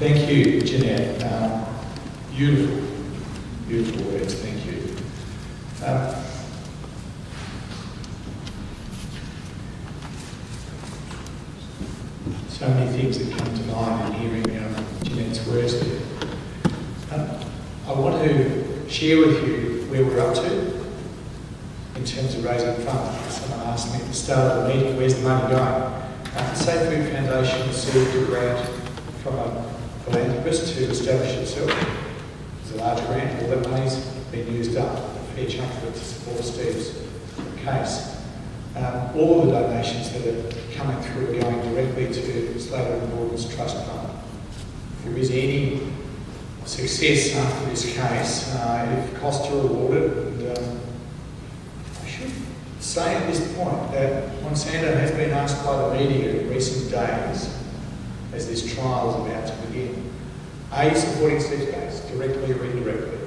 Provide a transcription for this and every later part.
Thank you, Jeanette. Beautiful, beautiful words, thank you. So many things that come to mind in hearing Jeanette's words there. I want to share with you where we're up to in terms of raising funds. Someone asked me at the start of the meeting, where's the money going? The Safe Food Foundation received a grant from a philanthropist to establish itself. It's a large grant, all that money's been used up, a fair chunk of it to support Steve's case. All of the donations that are coming through are going directly to Slater and Gordon's Trust Fund. If there is any success after this case, if costs are awarded, I should say at this point that Monsanto has been asked by the media in recent days, as this trial is about to begin, are you supporting Steve's case, directly or indirectly?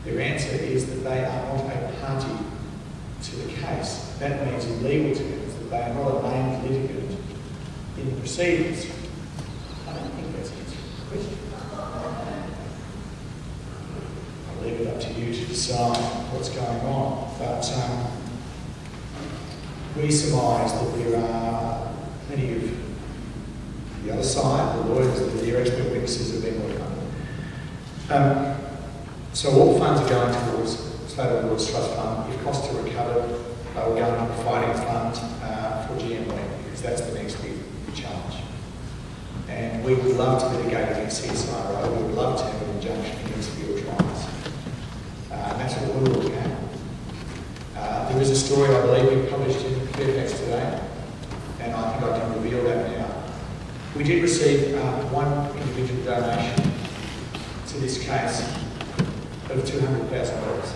Their answer is that they are not a party to the case. That means in legal terms that they are not a named litigant in the proceedings. I don't think that's answering the question. I'll leave it up to you to decide what's going on. But we surmise that there are plenty of the other side, the lawyers, their expert witnesses have been working on. So all funds are going towards Slater and Gordon's Trust Fund. If costs are recovered, they will go into a fighting fund for GMO, because that's the next big challenge. And we would love to litigate against CSIRO. We would love to have an injunction against field trials. And that's what we're looking at. There is a story, I believe, we published in Fairfax today, and I think I can reveal that now. We did receive one individual donation to this case of $200,000.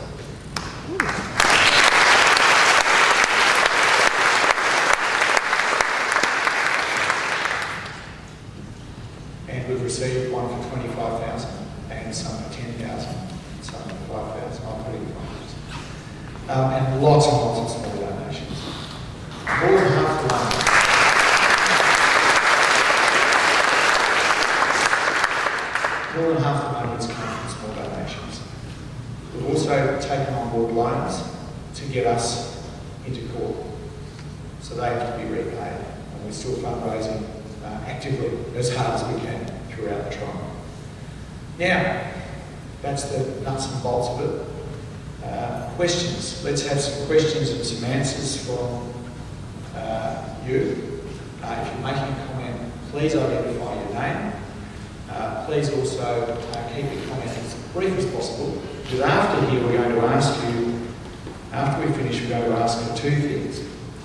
And we've received one for $25,000 and some for $10,000, some for $5,000. I'll put it in and lots and lots of small donations. More than half the money. More than half the money has come from small donations. We've also taken on board loans to get us into court. So they have to be repaid. And we're still fundraising actively as hard as we can throughout the trial. Now, that's the nuts and bolts of it. Questions. Let's have some questions and some answers from you. If you're making a comment, please identify your name. Please also keep your comments as brief as possible, because after here we're going to ask you, after we finish, we're going to ask for two things.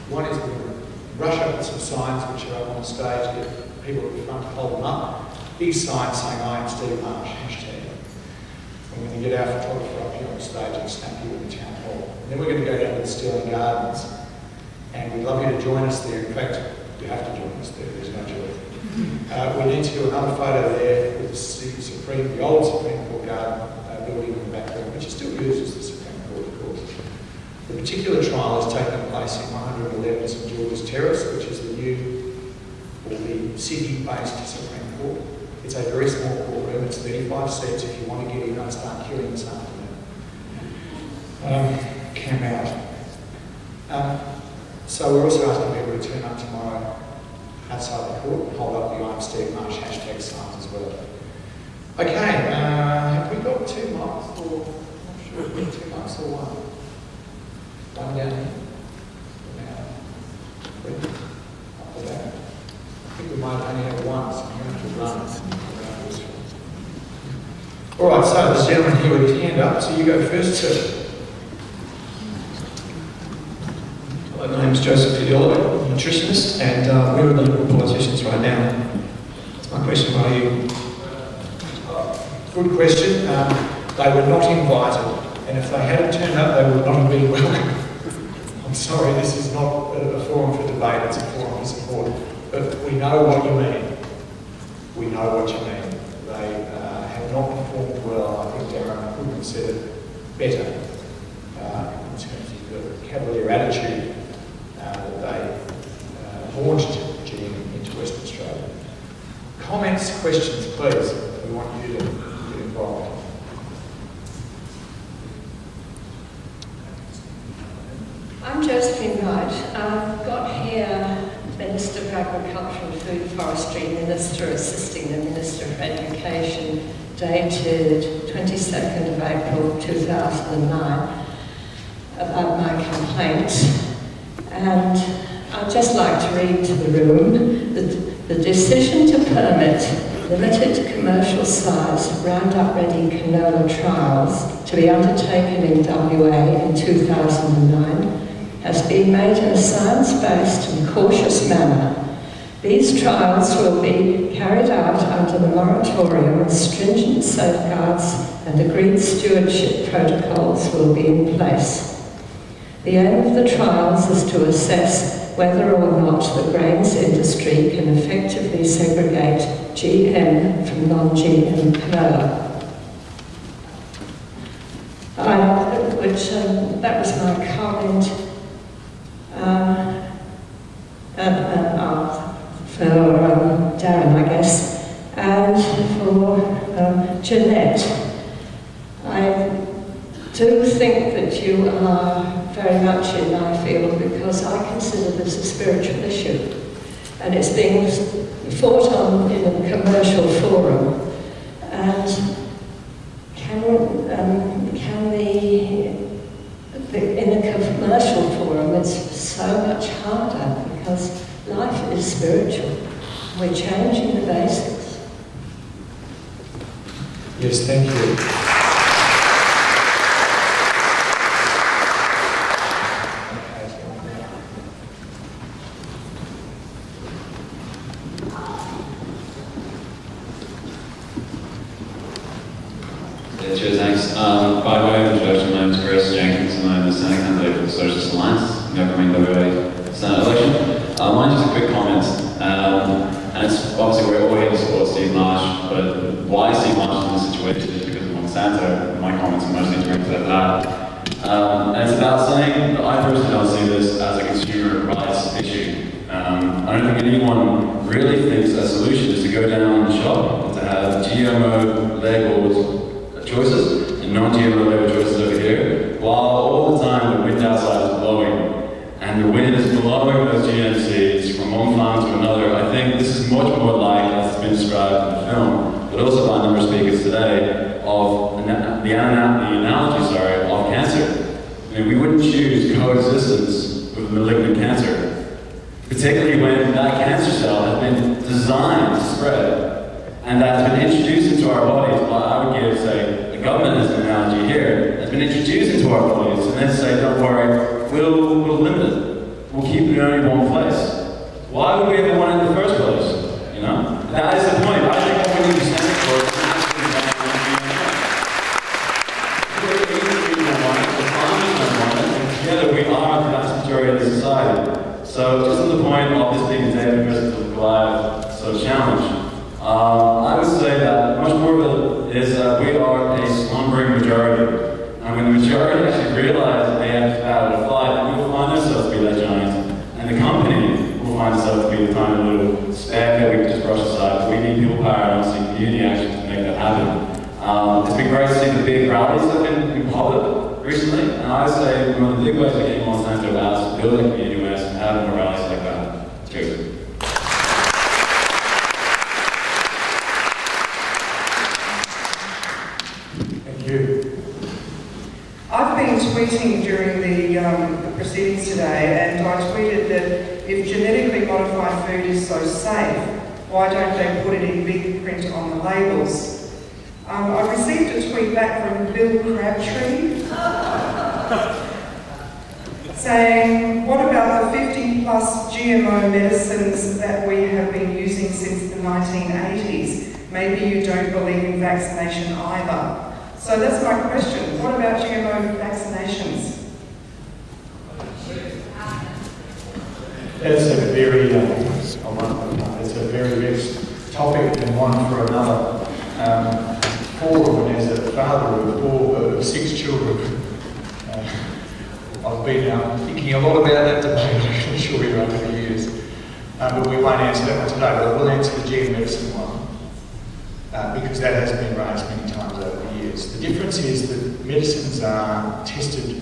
One is we're going to rush up with some signs which are up on the stage, get people at the front to hold them up. Big signs saying, I am Steve Marsh, hashtag. And we're going to get our photographer up here on stage and snap you in the town hall. And then we're going to go down to the Stirling Gardens, and we'd love you to join us there. In fact, you have to join us there, there's no choice. We need to do another photo there with the old Supreme Court Garden building in the background, which is still used as the Supreme Court, of course. The particular trial is taking place in 111 St George's Terrace, which is the new, or the city-based Supreme Court. It's a very small courtroom, it's 35 seats. If you want to get in and start queuing this afternoon, camp out. So we're also asking people to turn up tomorrow outside the court and hold up the I'm Steve Marsh hashtag signs as well. Okay, have we got 2 mics or, I'm not sure if we've got 2 mics or one? One down here? Up the back. I think we might only have one, so we're going to run around this one. All right, so there's a gentleman here with his hand up, so you go first, sir. My name is Joseph Fidello, I'm a nutritionist, and we're the Liberal politicians right now. That's my question for you. Good question. They were not invited, and if they hadn't turned up, they would not have been welcome. I'm sorry, this is not a forum for debate, it's a forum for support. But we know what you mean. We know what you mean. They have not performed well. I think Darren couldn't have said it better in terms of the cavalier attitude that they launched GM into Western Australia. Comments, questions, please, we want you to get involved. I'm Josephine Wright. I've got here Minister for Agriculture and Food and Forestry, Minister assisting the Minister for Education, dated 22nd of April 2009, about my complaint. And I'd just like to read to the room the decision to permit limited commercial size Roundup Ready canola trials to be undertaken in WA in 2009 has been made in a science-based and cautious manner. These trials will be carried out under the moratorium with stringent safeguards and agreed stewardship protocols will be in place. The aim of the trials is to assess whether or not the grains industry can effectively segregate GM from non-GM canola. That was my comment for Darren, I guess, and for Jeanette. I do think that you are very much in my field because I consider this a spiritual issue, and it's being fought on in a commercial forum. And in a commercial forum, it's so much harder because life is spiritual. We're changing the basics. Yes, thank you. Cheers, thanks. By way of introduction, my name is Chris Jenkins and I'm the Senate candidate for the Socialist Alliance in the upcoming WA Senate election. Mine's just a quick comment, and it's obviously we're all here to support Steve Marsh, but why Steve Marsh in this situation is because of Monsanto, and my comments are mostly directed at that. And it's about saying that I personally don't see this as a consumer rights issue. I don't think anyone really thinks a solution is to go down the shop and to have GMO labeled choices and non-GMO label choices over here, while all the time the wind outside is blowing and the wind is blowing those GM seeds from one farm to another. I think this is much more like, as it's been described in the film, but also by a number of speakers today, of the analogy of cancer. I mean, we wouldn't choose coexistence with malignant cancer, particularly when that cancer cell has been designed to spread and that's been introduced into our bodies. Well, I would give, say, the government as an analogy here, has been introduced into our bodies, and then say, don't worry, we'll limit it. We'll keep it in only one place. Why would we ever want it in the first place? You know? That is the point. I think what we need to stand for is the farmers don't want it, and together we are the vast majority of the society. So just on the point of this being a David versus Goliath sort of challenge, I would say that much more of it is that we are a slumbering majority. And when the majority actually realize that they have the power to fight, then we will find ourselves to be that giant. And the company will find itself to be the tiny little speck that we can just brush aside. We need people power and obviously community action to make that happen. It's been great to see the big rallies that have been in public recently. And I would say one of the big ways of getting Monsanto out is building community awareness and having more rallies like that. Cheers. I've been tweeting during the proceedings today, and I tweeted that if genetically modified food is so safe, why don't they put it in big print on the labels? I received a tweet back from Bill Crabtree saying, what about the 50+ GMO medicines that we have been using since the 1980s? Maybe you don't believe in vaccination either. So that's my question. What about GMO vaccinations? That's a very rich topic and one for another forum. And as a father of 6 children, I've been thinking a lot about that debate, I can assure you, over the years. But we won't answer that one today, but we'll answer the gene medicine one. because that has been raised many times over the years. The difference is that medicines are tested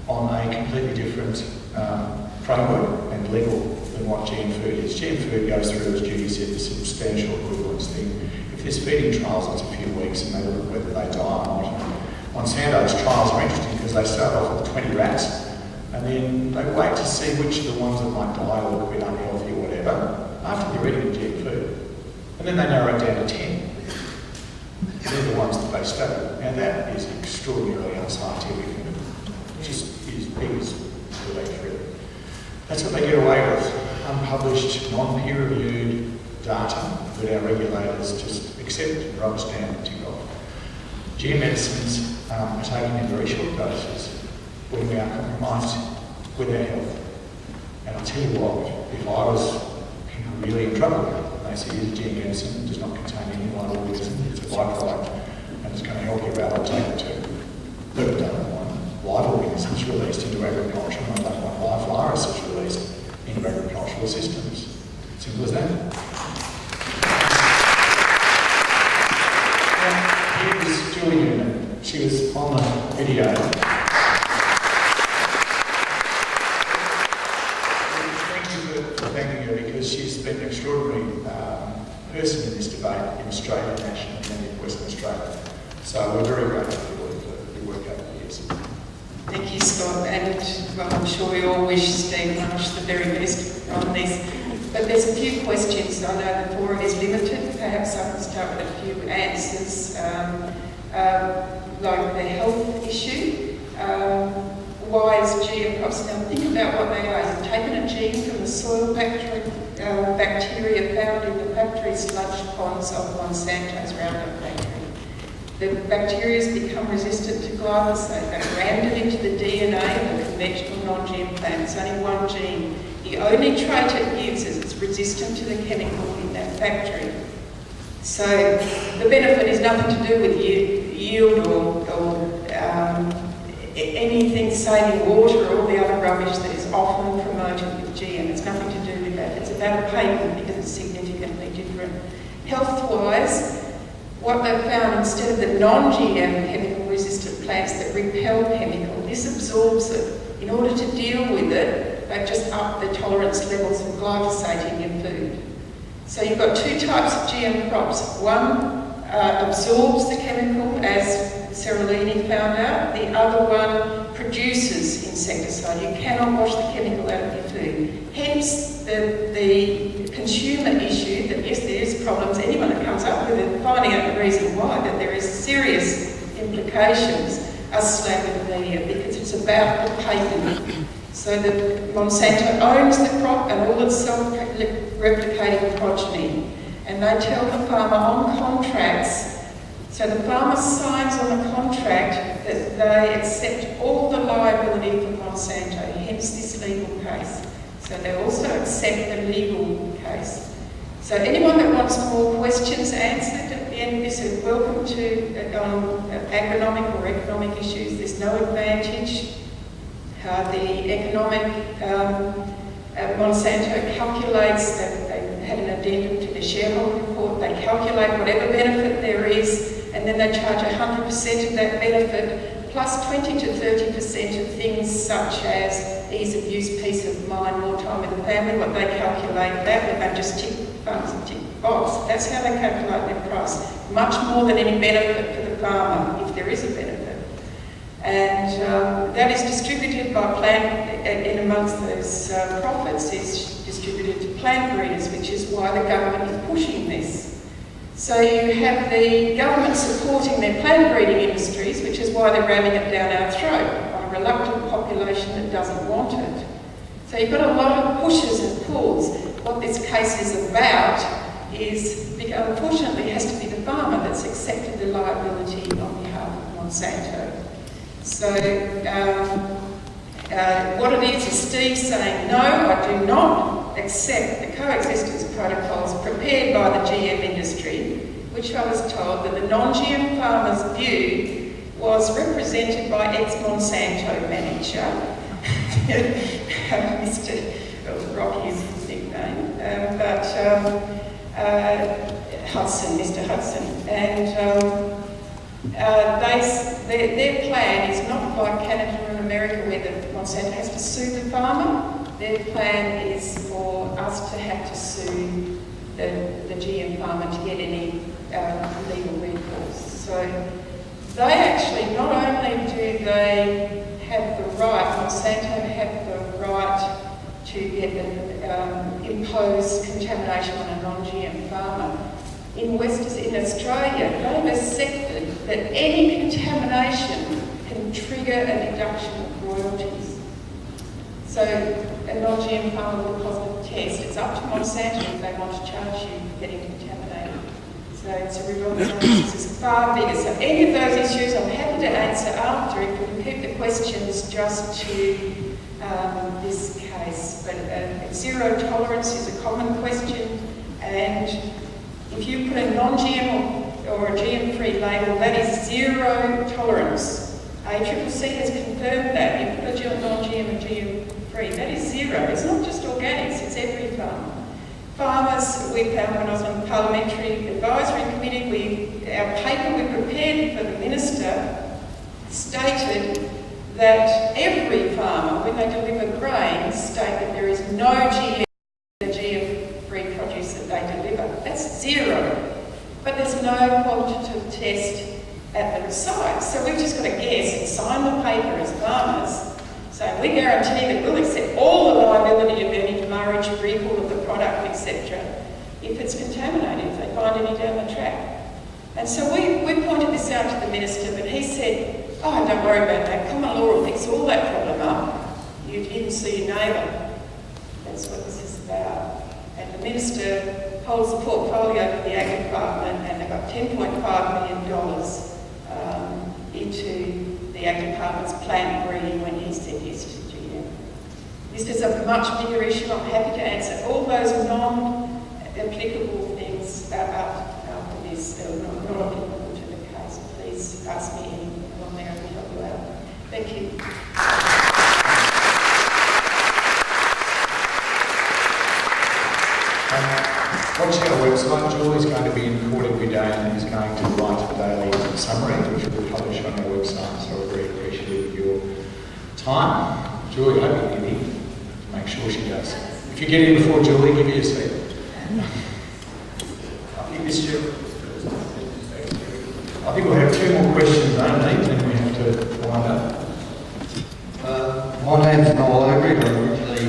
on a completely different framework and level than what GM food is. GM food goes through, as Judy said, the substantial equivalence thing. If there's feeding trials, it's a few weeks and they look at whether they die or not. Monsanto's trials are interesting because they start off with 20 rats and then they wait to see which are the ones that might die or look a bit unhealthy or whatever after they're eating GM food. And then they narrow it down to 10. They're the ones that they study. Now that is extraordinarily unscientific and just is beggars belief, really. That's what they get away with. Unpublished, non-peer-reviewed data that our regulators just accept and rubber stamp and tick off. GM medicines are taken in very short doses when we are compromised with our health. And I'll tell you what, if I was really in trouble, they say here's GM medicine, does not contain any live organism, it's a byproduct, and it's going to help you out, I'll take it too. But I don't want live organisms released into agriculture, and I don't want live viruses released into agricultural systems. Simple as that. Here's Julie Newman. She was on the video. Thank you for thanking her because she's been an extraordinary person in this debate in Australia nationally and in Western Australia. So we're very grateful for your work over the years. Thank you, Scott, and well, I'm sure we all wish Steve Marsh the very best on this. But there's a few questions. I know the forum is limited. Perhaps I can start with a few answers, like the health issue. Why is GM crops? Now think about what they are. You've taken a gene from the soil bacteria found in the factory sludge ponds of Monsanto's Roundup factory. The bacteria has become resistant to glyphosate. They rammed it into the DNA of a conventional non-GM plant. It's only one gene. The only trait it gives is it's resistant to the chemical in that factory. So the benefit is nothing to do with yield or anything saving water or all the other rubbish that is often promoted with GM. It's nothing to do with that. It's about a payment because it's significantly different. Health-wise, what they've found, instead of the non-GM chemical-resistant plants that repel chemical, this absorbs it. In order to deal with it, they've just upped the tolerance levels of glyphosate in your food. So you've got two types of GM crops. One absorbs the chemical, as Cerulini found out. The other one produces insecticide. You cannot wash the chemical out of your food. Hence the consumer issue that yes, there is problems. Anyone that comes up with it, finding out the reason why, that there is serious implications, are slammed in the media because it's about the patent. So that Monsanto owns the crop and all its self-replicating progeny. And they tell the farmer on contracts, so the farmer signs on the contract that they accept all the liability for Monsanto, hence this legal case. So they also accept the legal case. So anyone that wants more questions answered at the end of this is welcome to on agronomic or economic issues. There's no advantage. The economic, Monsanto calculates that they had an addendum to the shareholder report. They calculate whatever benefit there is, and then they charge 100% of that benefit, plus 20 to 30% of things such as ease of use, peace of mind, more time with the family. What they calculate that, and they just tick funds and tick box. That's how they calculate their price. Much more than any benefit for the farmer, if there is a benefit. And that is distributed by plant, and amongst those profits is distributed to plant breeders, which is why the government is pushing this. So you have the government supporting their plant breeding industries, which is why they're ramming it down our throat on a reluctant population that doesn't want it. So you've got a lot of pushes and pulls. What this case is about is, unfortunately, it has to be the farmer that's accepted the liability on behalf of Monsanto. So what it is Steve saying, no, I do not accept the coexistence protocols prepared by the GM industry, which I was told that the non-GM farmer's view was represented by ex-Monsanto manager, Mr. Rocky is his nickname, Hudson, Mr. Hudson, and their plan is not like Canada and America where the Monsanto has to sue the farmer. Their plan is for us to have to sue the GM farmer to get any legal recourse. So they actually, not only do they have the right, Monsanto have the right to get impose contamination on a non-GM farmer. In Australia, they've accepted that any contamination can trigger a deduction of royalties. So a non-GM farmer with a positive test, it's up to Monsanto if they want to charge you for getting contaminated. So it's a real this is far bigger. So any of those issues I'm happy to answer after if we can keep the questions just to this case. But zero tolerance is a common question, and if you put a non-GM or a GM-free label, that is zero tolerance. ACCC has confirmed that. You put a non-GM and GM-free, that is zero. It's not just organics, it's every farmer. Farmers, we found when I was on the Parliamentary Advisory Committee, our paper we prepared for the Minister stated that every farmer, when they deliver grains, state that there is no GM-free produce that they deliver. That's zero. But there's no qualitative test at the site. So we've just got to guess and sign the paper as farmers. So we guarantee that we'll accept all the liability of any demurrage, recall of the product, etc. if it's contaminated, if they find any down the track. And so we pointed this out to the Minister, but he said, oh, don't worry about that. Common law will fix all that problem up. You didn't see your neighbour. That's what this is about. And the Minister holds the portfolio for the Ag Department, and they've got $10.5 million into the Ag Department's plant breeding when he said yes to GM. This is a much bigger issue. I'm happy to answer all those non-applicable things after this, not applicable to the case. Please ask me anything along there and I'll help you out. Thank you. Watching our website, Julie's going to be in court every day and is going to write a daily summary, which we'll publish on our website, so we're very appreciative of your time. Julie, I hope you get in. Make sure she does. If you get in before Julie, give her your seat. I think we'll have two more questions only, then we have to wind up. My name's Noel Avery. I'm originally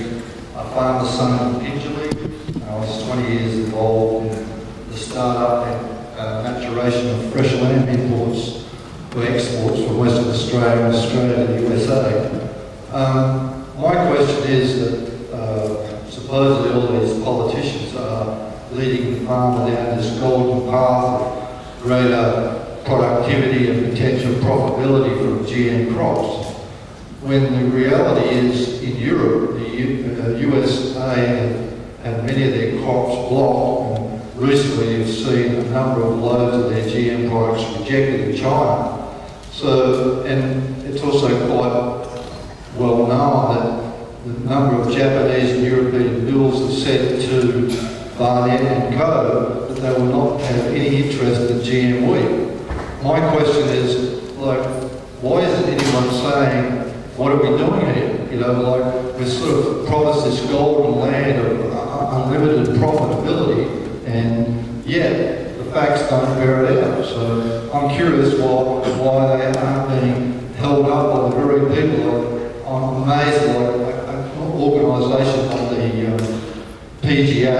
a farmer's son of Pingelly. I was 20 years involved in the start-up and maturation of fresh lamb imports for exports from Western Australia and Australia to the USA. My question is that supposedly all these politicians are leading the farmer down this golden path of greater productivity and potential profitability from GM crops, when the reality is in Europe, the USA had many of their crops blocked, and recently you've seen a number of loads of their GM products rejected in China. So, and it's also quite well known that the number of Japanese and European bills have said to Barnett and Co. that they will not have any interest in GM wheat. My question is, why isn't anyone saying, what are we doing here? We're sort of promised this golden land of unlimited profitability, and yet the facts don't bear it out. So I'm curious why they aren't being held up by the very people. I'm amazed an organisation like the PGA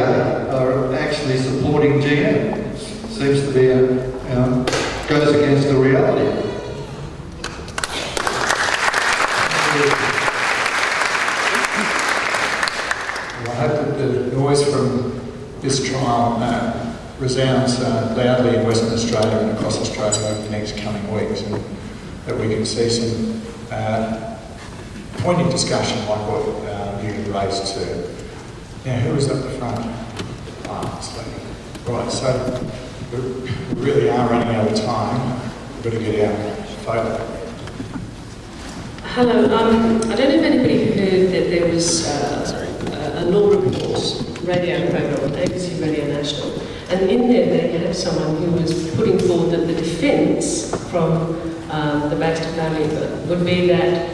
are actually supporting GM. It seems to be goes against the reality. I hope that the noise from this trial resounds loudly in Western Australia and across Australia over the next coming weeks, and that we can see some poignant discussion like what you raised too. Now, who was up the front? This lady. Right, so we really are running out of time. We've got to get our photo. Hello, I don't know if anybody heard that there was a law report radio program on ABC Radio National And in there they have someone who was putting forward that the defence from the Baxter family would be that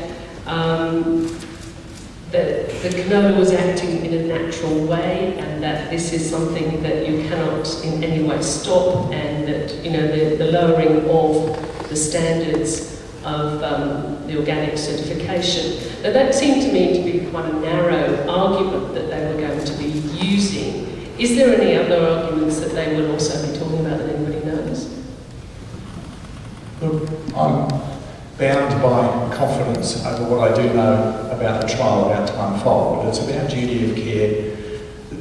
the canola was acting in a natural way, and that this is something that you cannot in any way stop, and that, you know, the lowering of the standards of the organic certification. Now that seemed to me to be quite a narrow argument that they were going to be using. Is there any other arguments that they would also be talking about that anybody knows? Look, I'm bound by confidence over what I do know about the trial about to unfold, but it's about duty of care.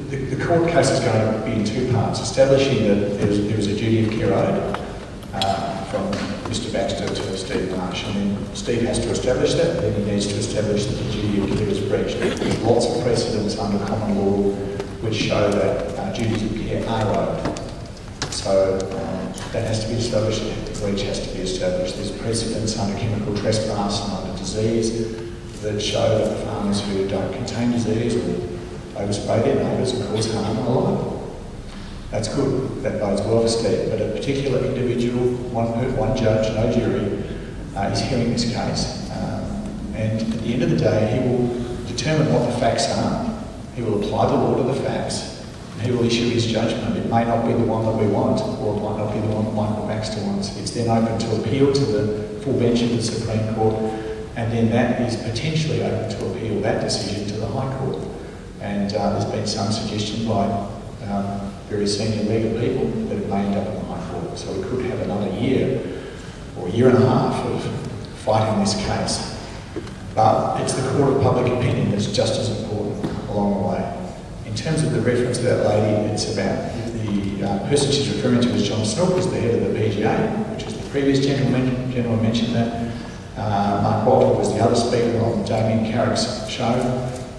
The court case is going to be in two parts: establishing that there was a duty of care owed from Mr. Baxter to Steve Marsh, and then Steve has to establish that, and then he needs to establish that the duty of care is breached. There's lots of precedents under common law which show that duties of care are owed. So that has to be established, the breach has to be established. There's precedents under chemical trespass and under disease that show that the farmers who don't contain disease or overspray their neighbours and cause harm are liable. That's good, that bodes well for Steve, but a particular individual, one judge, no jury, is hearing this case. And at the end of the day, he will determine what the facts are, he will apply the law to the facts, and he will issue his judgment. It may not be the one that we want, or it might not be the one that Michael Baxter wants. It's then open to appeal to the full bench of the Supreme Court, and then that is potentially open to appeal that decision to the High Court. And there's been some suggestion by very senior legal people that it may end up in the High Court. So we could have another year or a year and a half of fighting this case. But it's the court of public opinion that's just as important along the way. In terms of the reference to that lady, it's about the person she's referring to as John Snook, who's the head of the PGA, which is the previous gentleman mentioned that. Mark Walter was the other speaker on Damien Carrick's show,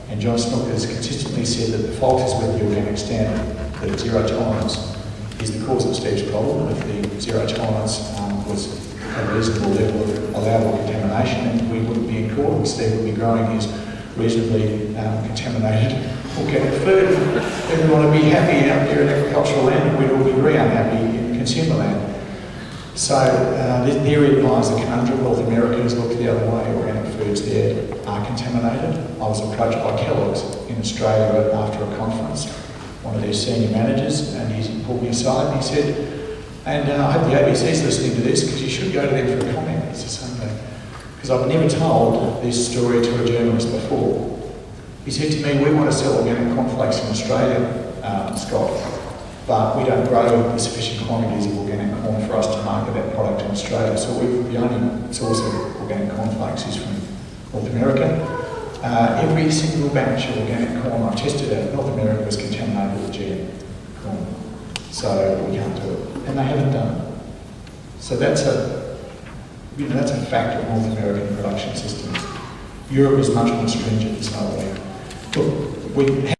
and John Snook has consistently said that the fault is with the organic standard, that zero tolerance is the cause of Steve's problem. If the zero tolerance was a reasonable level of allowable contamination, and we wouldn't be in court, and Steve would be growing his reasonably contaminated organic food. Everyone would be happy out there in agricultural land, and we'd all be very unhappy in consumer land. So therein lies the conundrum. North America has looked the other way. Organic foods there are contaminated. I was approached by Kellogg's in Australia after a conference, one of their senior managers, and he pulled me aside and he said, and I hope the ABC's listening to this because you should go to them for a comment. It's the same thing. Because I've never told this story to a journalist before. He said to me, we want to sell organic cornflakes in Australia, Scott, but we don't grow sufficient quantities of organic corn for us to market that product in Australia. So the only source of organic cornflakes is from North America. Every single batch of organic corn I tested out of North America was contaminated with GM corn. So we can't do it. And they haven't done it. So that's a fact of North American production systems. Europe is much more stringent, so look, we